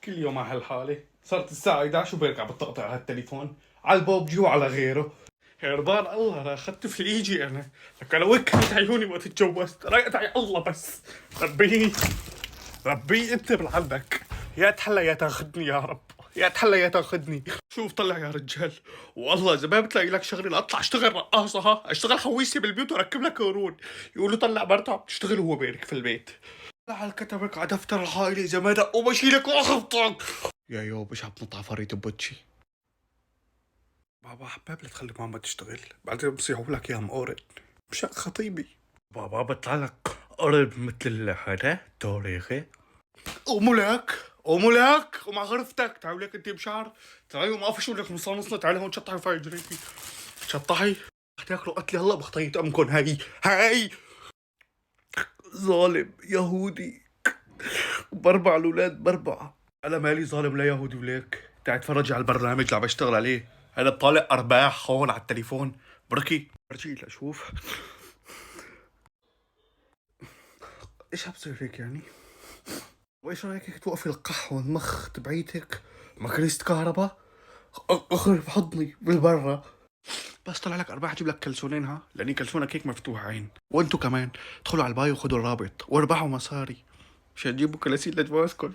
كل يوم على هالحالة. صارت الساعة 11 وبرجع بتقطع هالتليفون على البوبجي وعلى غيره. هربان الله لا اخذت فليجي انا. لك لو كانت عيوني وقت اتجوزت رايت على الله بس. ربي ربي انت بالعندك. يا تحلى يا تاخذني يا رب. يا تحلى يا تاخذني. شوف طلع يا رجال، والله اذا ما بتلاقي لك شغله اطلع اشتغل رقاصه، ها اشتغل حويسه بالبيوت واركب لك قرون. يقولوا طلع مرته عم تشتغل وهو بينك في البيت. على كتبك على دفتر العائلة إذا ما دقوا بشيلك وأخبطك. يا يوب إيش عم تطلع فريد بوجهي. بابا حباب لا تخلي ماما تشتغل بعدين بصيحوا لك يا مقورد مشان خطيبي. بابا بطلع لك قرب مثل هذا تاريخي. قوموا لك قوموا لك ومع غرفتك. تعالوا لك انت بشعر. تعالوا ما فيش لك مصانصنا. تعالي هون شطحي فاي جريتي. شطحي تاكلوا قتلي هلا بخطية امكم. هاي ظالم يهودي. بربع الاولاد بربع. انا مالي ظالم لا يهودي وليك. تعال اتفرج على البرنامج اللي عم بشتغل عليه. انا بطالع ارباح هون على التليفون. بركي برجي لاشوف ايش عم بصير هيك يعني. وايش رايك هيك توقفي القحوه والمخ تبعيتك ماكينة كهرباء. اخرب حضني بالبرة. بس طلع لك ارباح اجيب لك كلسونين، ها لاني كلسونك هيك مفتوح عين. وانتو كمان ادخلوا على الباي وخذوا الرابط واربحوا مصاري مشان تجيبوا كلاسين لجوازكم.